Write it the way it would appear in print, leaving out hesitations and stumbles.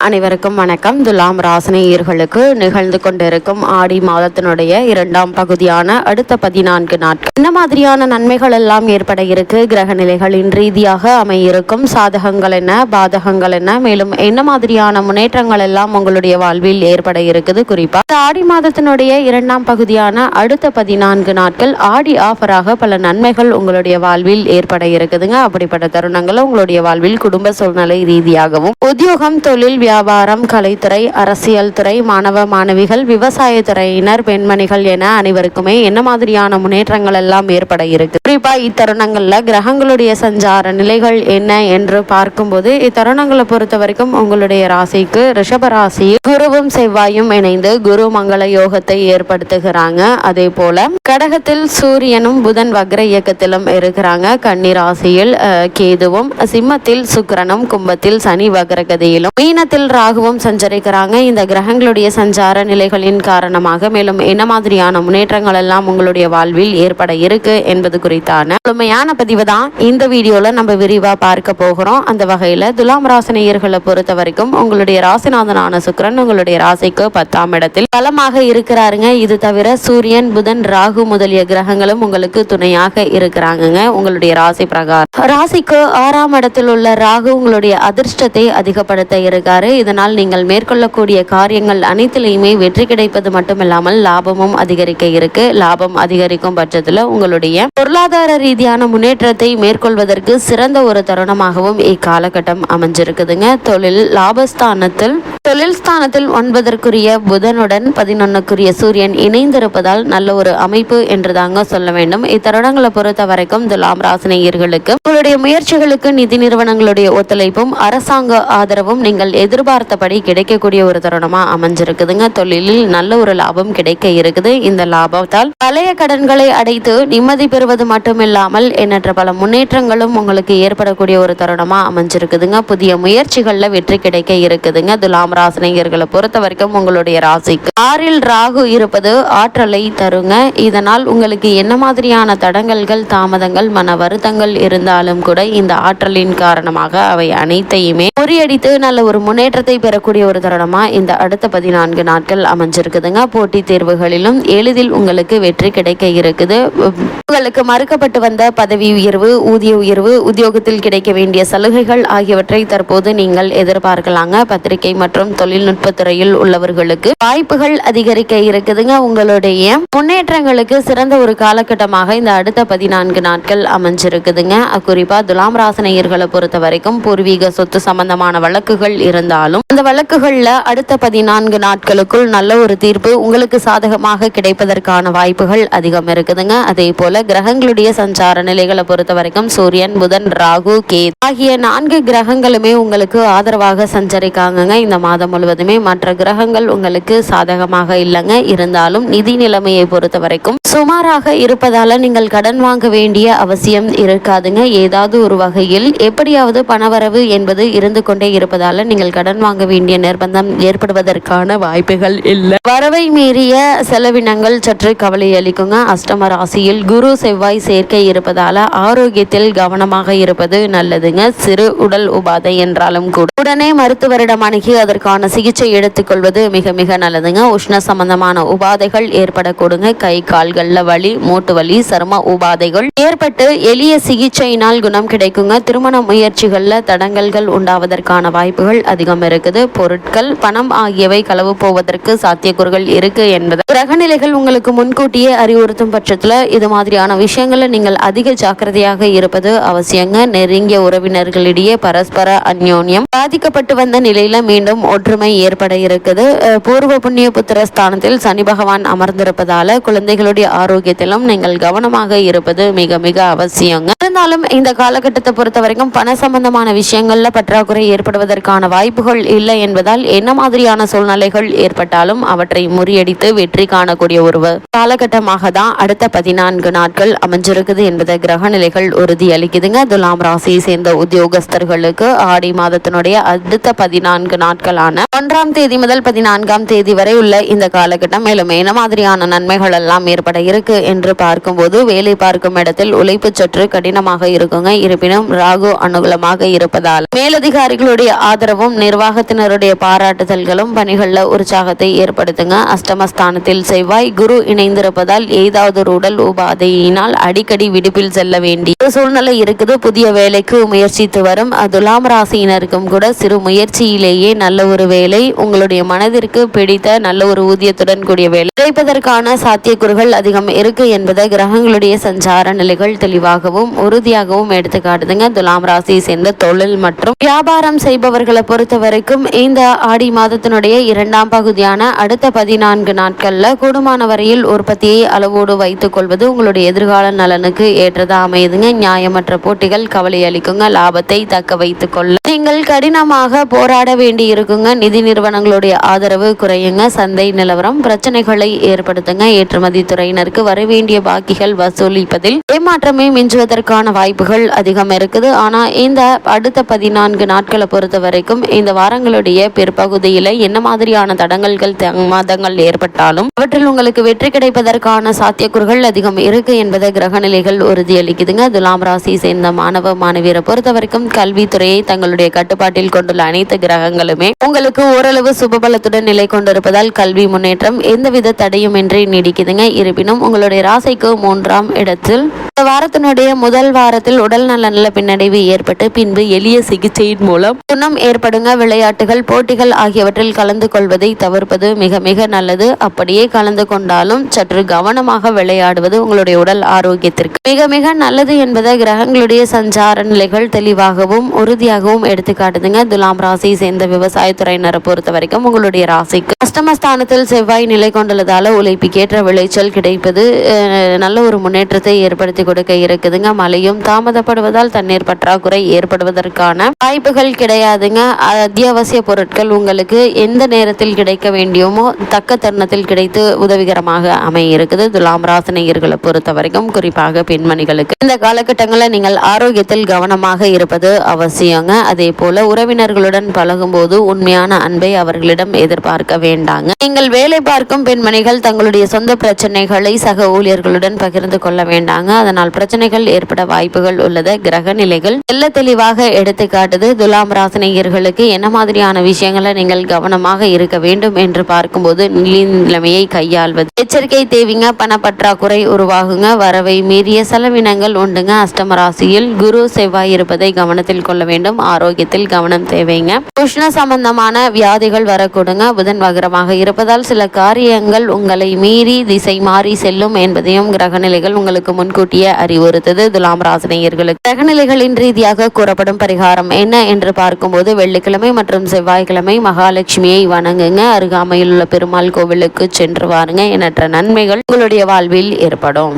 அனைவருக்கும் வணக்கம். துலாம் ராசினியர்களுக்கு நிகழ்ந்து கொண்டிருக்கும் ஆடி மாதத்தினுடைய 2ஆம் பகுதியான அடுத்த 14 நாட்கள் இந்த மாதிரியான நன்மைகள் எல்லாம் ஏற்பட இருக்கு. கிரக நிலைகளின் ரீதியாக அமையிருக்கும் சாதகங்கள் என்ன, பாதகங்கள் என்ன, மேலும் என்ன மாதிரியான முன்னேற்றங்கள் எல்லாம் உங்களுடைய வாழ்வில் ஏற்பட இருக்குது. குறிப்பா ஆடி மாதத்தினுடைய 2ஆம் பகுதியான அடுத்த 14 நாட்கள் ஆடி ஆஃபராக பல நன்மைகள் உங்களுடைய வாழ்வில் ஏற்பட இருக்குதுங்க. அப்படிப்பட்ட தருணங்கள் உங்களுடைய வாழ்வில் குடும்ப சூழ்நிலை ரீதியாகவும், உத்தியோகம், தொழில், வியாபாரம், கலைத்துறை, அரசியல் துறை, மாணவ மாணவிகள், விவசாயத்துறையினர், பெண்மணிகள் என அனைவருக்குமே என்ன மாதிரியான முன்னேற்றங்கள் எல்லாம் ஏற்பட இருக்கு. குறிப்பா இத்தருணங்கள்ல கிரகங்களுடைய சஞ்சார நிலைகள் என்ன என்று பார்க்கும்போது இத்தருணங்களை பொறுத்த வரைக்கும் உங்களுடைய ராசிக்கு ரிஷப ராசியில் குருவும் செவ்வாயும் இணைந்து குரு மங்கள யோகத்தை ஏற்படுத்துகிறாங்க. அதே போல கடகத்தில் சூரியனும் புதன் வக்ர இயக்கத்திலும் இருக்கிறாங்க. கன்னி ராசியில் கேதுவும், சிம்மத்தில் சுக்கிரனும், கும்பத்தில் சனி வக்ரகதியிலும், மீனத்தில் ராகுவும் சஞ்சரிக்கிறாங்க. இந்த கிரகங்களுடைய சஞ்சார நிலைகளின் காரணமாக மேலும் என்ன மாதிரியான முன்னேற்றங்கள் எல்லாம் உங்களுடைய வாழ்வில் ஏற்பட இருக்கு என்பது குறித்தான முழுமையான பதிவு தான் இந்த வீடியோல நம்ம விரிவா பார்க்க போகிறோம். அந்த வகையில துலாம் ராசினியர்களை பொறுத்த வரைக்கும் உங்களுடைய ராசிநாதனான சுக்கிரன் உங்களுடைய ராசிக்கு 10ஆம் இடத்தில் பலமாக இருக்கிறாருங்க. இது தவிர சூரியன், புதன், ராகு முதலிய கிரகங்களும் உங்களுக்கு துணையாக இருக்கிறாங்க. உங்களுடைய ராசி பிரகாரம் ராசிக்கு 6ஆம் இடத்தில் உள்ள ராகு உங்களுடைய அதிர்ஷ்டத்தை அதிகப்படுத்த இருக்காரு. இதனால் நீங்கள் மேற்கொள்ளக்கூடிய காரியங்கள் அனைத்திலையுமே வெற்றி கிடைப்பது மட்டுமில்லாமல் லாபமும் அதிகரிக்க இருக்கு. லாபம் அதிகரிக்கும் பட்சத்தில் உங்களுடைய பொருளாதார ரீதியான முன்னேற்றத்தை மேற்கொள்வதற்கு சிறந்த ஒரு தருணமாகவும் இக்காலகட்டம் அமைஞ்சிருக்குதுங்க. தொழில் ஸ்தானத்தில் 9க்குரிய புதனுடன் 11க்குரிய சூரியன் இணைந்திருப்பதால் நல்ல ஒரு அமைப்பு என்று தாங்க சொல்ல வேண்டும். இத்தருணங்களை பொறுத்த வரைக்கும் துலாம் ராசினியர்களுக்கு உங்களுடைய முயற்சிகளுக்கு நிதி நிறுவனங்களுடைய ஒத்துழைப்பும் அரசாங்க ஆதரவும் நீங்கள் எதிர்பார்த்தபடி கிடைக்கக்கூடிய ஒரு தருணமா அமைஞ்சிருக்குதுங்க. தொழிலில் நல்ல ஒரு லாபம் கிடைக்க இருக்குது. இந்த லாபத்தால் பழைய கடன்களை அடைத்து நிம்மதி பெறுவது மட்டுமில்லாமல் எண்ணற்ற பல முன்னேற்றங்களும் உங்களுக்கு ஏற்படக்கூடிய ஒரு தருணமா அமைஞ்சிருக்குதுங்க. புதிய முயற்சிகள்ல வெற்றி கிடைக்க இருக்குதுங்க. துலாம் ராசினியர்களை பொறுத்த வரைக்கும் உங்களுடைய ராசிக்கு 6ல் ராகு இருப்பது ஆற்றலை தருங்க. இதனால் உங்களுக்கு என்ன மாதிரியான தடங்கல்கள், தாமதங்கள், மன வருத்தங்கள் இருந்தாலும் கூட இந்த ஆற்றலின் காரணமாக அவை அனைத்தையுமே முறியடித்து நல்ல ஒரு முன்னேற்றத்தை பெறக்கூடிய ஒரு தருணமா இந்த அடுத்த 14 நாட்கள் அமைஞ்சிருக்குதுங்க. போட்டித் தேர்வுகளிலும் எளிதில் உங்களுக்கு வெற்றி கிடைக்க இருக்குது. உங்களுக்கு மறுக்கப்பட்டு வந்த பதவி உயர்வு, ஊதிய உயர்வு, உத்தியோகத்தில் கிடைக்க வேண்டிய சலுகைகள் ஆகியவற்றை தற்போது நீங்கள் எதிர்பார்க்கலாங்க. பத்திரிகை மற்றும் தொழில்நுட்ப துறையில் உள்ளவர்களுக்கு வாய்ப்புகள் அதிகரிக்க இருக்குதுங்க. உங்களுடைய முன்னேற்றங்களுக்கு சிறந்த ஒரு காலகட்டமாக இந்த அடுத்த 14 நாட்கள் அமைஞ்சிருக்குதுங்க. குறிப்பா துலாம் ராசினியர்களை பொறுத்த வரைக்கும் பூர்வீக சொத்து சம்பந்தமான வழக்குகள் இருந்தாலும் அந்த வழக்குகள்ல அடுத்த 14 நாட்களுக்குள் நல்ல ஒரு தீர்ப்பு உங்களுக்கு சாதகமாக கிடைப்பதற்கான வாய்ப்புகள் அதிகம் இருக்குதுங்க. அதே போல கிரகங்களுடைய சஞ்சார நிலைகளை பொறுத்த வரைக்கும் சூரியன், புதன், ராகு, கேது ஆகிய 4 கிரகங்களுமே உங்களுக்கு ஆதரவாக சஞ்சரிக்காங்க இந்த மாதம் முழுவதுமே. மற்ற கிரகங்கள் உங்களுக்கு சாதகமாக இல்லைங்க. இருந்தாலும் நிதி நிலைமையை பொறுத்த வரைக்கும் சுமாராக இருப்பதால நீங்கள் கடன் வாங்க வேண்டிய அவசியம் இருக்காதுங்க. ஏதாவது ஒரு வகையில் எப்படியாவது பணவரவு என்பது இருந்து கொண்டே இருப்பதால நீங்கள் கடன் வாங்க வேண்டிய நிர்பந்தம் ஏற்படுவதற்கான வாய்ப்புகள் இல்லை. வரவை மீறிய செலவினங்கள் சற்று கவலை அளிக்குங்க. அஷ்டம ராசியில் குரு செவ்வாய் சேர்க்கை இருப்பதால ஆரோக்கியத்தில் கவனமாக இருப்பது நல்லதுங்க. சிறு உடல் உபாதை என்றாலும் கூட உடனே மருத்துவரிடம் அணுகி அதற்கான சிகிச்சை எடுத்துக்கொள்வது மிக மிக நல்லதுங்க. உஷ்ண சம்பந்தமான உபாதைகள் ஏற்படக்கூடுங்க. கை கால்கள்ல வலி, மூட்டு வலி, சரும உபாதைகள் ஏற்பட்டு எளிய சிகிச்சையினால் குணம் கிடைக்குங்க. திருமண முயற்சிகள்ல தடங்கல்கள் உண்டாவதற்கான வாய்ப்புகள் அதிகம் இருக்குது. பொருட்கள், பணம் ஆகியவை களவு போவதற்கு சாத்தியக்கூறுகள் இருக்கு என்பது கிரகநிலைகள் உங்களுக்கு முன்கூட்டியே அறிவுறுத்தும் பட்சத்துல இது மாதிரியான விஷயங்கள்ல நீங்கள் அதிக ஜாக்கிரதையாக இருப்பது அவசியங்க. நெருங்கிய உறவினர்களிடையே பரஸ்பர அந்யோன்யம் பாதிக்கப்பட்டு வந்த நிலையில மீண்டும் ஒற்றுமை ஏற்பட இருக்குது. பூர்வ புண்ணிய புத்திர ஸ்தானத்தில் சனி பகவான் அமர்ந்திருப்பதால குழந்தைகளுடைய ஆரோக்கியத்திலும் நீங்கள் கவனமாக இருப்பது மிக மிக அவசியங்க. இருந்தாலும் இந்த காலகட்டத்தை பொறுத்த வரைக்கும் பண சம்பந்தமான விஷயங்கள்ல பற்றாக்குறை ஏற்படுவதற்கான வாய்ப்புகள் இல்லை என்பதால் என்ன மாதிரியான சூழ்நிலைகள் ஏற்பட்டாலும் அவற்றை முறியடித்து வெற்றி காணக்கூடிய ஒரு காலகட்டமாக தான் அடுத்த 14 நாட்கள் அமைஞ்சிருக்குது என்பதை கிரக நிலைகள் உறுதி அளிக்குதுங்க. துலாம் ராசியை சேர்ந்த உத்தியோகஸ்தர்களுக்கு ஆடி மாதத்தினுடைய அடுத்த 14 நாட்கள் நாட்களான 1ஆம் தேதி முதல் 14ஆம் தேதி வரை உள்ள இந்த காலகட்டம் மேலும் என்ன மாதிரியான நன்மைகள் எல்லாம் ஏற்பட இருக்கு என்று பார்க்கும்போது, வேலை பார்க்கும் இடத்தில் உழைப்பு சற்று கடினமாக இருக்குங்க. இருப்பினும் ராகு அனுகூலமாக இருப்பதால் மேலதிகாரிகளுடைய ஆதரவும் நிர்வாகத்தினருடைய பாராட்டுதல்களும் பணிகள்ல உற்சாகத்தை ஏற்படுத்துங்க. அஷ்டமஸ்தானத்தில் செவ்வாய் குரு இணைந்திருப்பதால் ஏதாவது ஒரு உடல் உபாதையினால் அடிக்கடி விடுப்பில் செல்ல வேண்டிய சூழ்நிலை இருக்குது. புதிய வேலைக்கு முயற்சித்து வரும் துலாம் ராசியினருக்கும் கூட சிறு முயற்சியிலேயே நல்ல ஒரு வேலை, உங்களுடைய மனதிற்கு பிடித்த நல்ல ஒரு ஊதியத்துடன் கூடிய வேலை கிடைப்பதற்கான சாத்தியக்கூறுகள் அதிகம் இருக்கு என்பதை கிரகங்களுடைய சஞ்சார நிலைகள் தெளிவாகவும் உறுதியாகவும் எடுத்து காட்டுதுங்க. துலாம் ராசியை சேர்ந்த தொழில் மற்றும் வியாபாரம் செய்பவர்களை பொறுத்த வரைக்கும் இந்த ஆடி மாதத்தினுடைய 2ஆம் பகுதியான அடுத்த 14 நாட்கள்ல கூடுமான வரையில் உற்பத்தியை அளவோடு வைத்துக் கொள்வது உங்களுடைய எதிர்கால நலனுக்கு ஏற்றதா அமையுதுங்க. நியாயமற்ற போட்டிகள் கவலை அளிக்குங்க. லாபத்தை தக்க வைத்துக் கொள்ள நீங்கள் கடினமாக போராட வேண்டி இருக்குங்க. நிதி நிறுவனங்களுடைய ஆதரவு குறையுங்க. சந்தை நிலவரம் பிரச்சனைகளை ஏற்படுத்துங்க. ஏற்றுமதி துறையினருக்கு வரவேண்டிய பாக்கிகள் வசூலிப்பதில் ஏமாற்றமே மிஞ்சுவதற்கான வாய்ப்புகள் அதிகம் இருக்குது. ஆனா இந்த அடுத்த 14 நாட்களை பொறுத்த வரைக்கும் இந்த வாரங்களுடைய பிற்பகுதியில என்ன மாதிரியான தடங்கல்கள் தாமதங்கள் ஏற்பட்டாலும் அவற்றில் உங்களுக்கு வெற்றி கிடைப்பதற்கான சாத்தியக்கூறுகள் அதிகம் இருக்கு என்பதை கிரகநிலைகள் உறுதியளிக்குதுங்க. துலாம் ராசி சேர்ந்த மாணவ மாணவியரை பொறுத்த வரைக்கும் கல்வித்துறையை தங்களுடைய கட்டுப்பாட்டில் கொண்டுள்ள அனைத்து கிரகங்களுமே உங்களுக்கு ஓரளவு சுபபலத்துடன் நிலை கொண்டிருப்பதால் கல்வி முன்னேற்றம் எந்தவித தடையுமின்றி நீடிக்குதுங்க. இருப்பினும் உங்களுடைய ராசிக்கு 3ஆம் இடத்தில் இந்த வாரத்தினுடைய முதல் வாரத்தில் உடல் நல பின்னடைவு ஏற்பட்டு பின்பு எளிய சிகிச்சையின் மூலம் குணம் ஏற்படுங்க. விளையாட்டுகள் போட்டிகள் ஆகியவற்றில் கலந்து கொள்வதை தவிர்ப்பது மிக மிக நல்லது. அப்படியே கலந்து கொண்டாலும் சற்று கவனமாக விளையாடுவது உங்களுடைய உடல் ஆரோக்கியத்திற்கு மிக மிக நல்லது என்பதை கிரகங்களுடைய சஞ்சார நிலைகள் தெளிவாகவும் உறுதியாகவும் எடுத்து காட்டுதுங்க. துலாம் ராசியை சேர்ந்த விவசாயத்துறையினரை பொறுத்த வரைக்கும் உங்களுடைய ராசிக்கு அஷ்டமஸ்தானத்தில் செவ்வாய் நிலை கொண்டுள்ளதால உழைப்புக்கேற்ற விளைச்சல் கிடைப்பது நல்ல ஒரு முன்னேற்றத்தை ஏற்படுத்தி கொடுக்க இருக்குதுங்க. மழையும் தாமதப்படுவதால் தண்ணீர் பற்றாக்குறை ஏற்படுவதற்கான வாய்ப்புகள் கிடையாதுங்க. அத்தியாவசிய பொருட்கள் உங்களுக்கு எந்த நேரத்தில் கிடைக்க வேண்டியமோ தக்க தருணத்தில் கிடைத்து உதவிகரமாக அமைய இருக்குது. துலாம் ராசினியர்களை பொறுத்த வரைக்கும் குறிப்பாக பெண்மணிகளுக்கு இந்த காலகட்டங்களில் நீங்கள் ஆரோக்கியத்தில் கவனமாக இருப்பது அவசியங்க. அதே போல உறவினர்களுடன் பழகும் போது உண்மையான அன்பை அவர்களிடம் எதிர்பார்க்க வேண்டாங்க. நீங்கள் வேலை பார்க்கும் பெண்மணிகள் தங்களுடைய சொந்த பிரச்சனைகளை சக ஊழியர்களுடன் பகிர்ந்து கொள்ள வேண்டாங்க. அதனால் பிரச்சனைகள் ஏற்பட வாய்ப்புகள் உள்ளது. கிரக நிலைகள் தெல்ல தெளிவாக எடுத்து காட்டுது. துலாம் ராசினியர்களுக்கு என்ன மாதிரியான விஷயங்களை நீங்கள் கவனமாக இருக்க வேண்டும் என்று பார்க்கும்போது நிலைமையை கையாள்வது எச்சரிக்கை தேவைங்க. பணப்பற்றாக்குறை உருவாகுங்க. வரவை மீறிய செலவினங்கள் உண்டுங்க. அஷ்டம ராசியில் குரு செவ்வாய் இருப்பதை கவனத்தில் கொள்ள வேண்டும். ஆரோக்கியத்தில் கவனம் தேவைங்க. உஷ்ண சம்பந்தமான வியாதிகள் வரக்கூடுங்க. புதன் வக்ரமாக இருப்பதால் சில காரியங்கள் உங்களை மீறி திசை மாறி செல்லும் என்பதையும் கிரகநிலைகள் உங்களுக்கு முன்கூட்டியே அறிவுறுத்தது. துலாம் ராசினியர்களுக்கு கிரகநிலைகளின் ரீதியாக கூறப்படும் பரிகாரம் என்ன என்று பார்க்கும்போது வெள்ளிக்கிழமை மற்றும் செவ்வாய்க்கிழமை மகாலட்சுமியை வணங்குங்க. அருகாமையில் உள்ள பெருமாள் கோவிலுக்கு சென்று வாருங்க. எண்ணற்ற நன்மைகள் உங்களுடைய வாழ்வில் ஏற்படும்.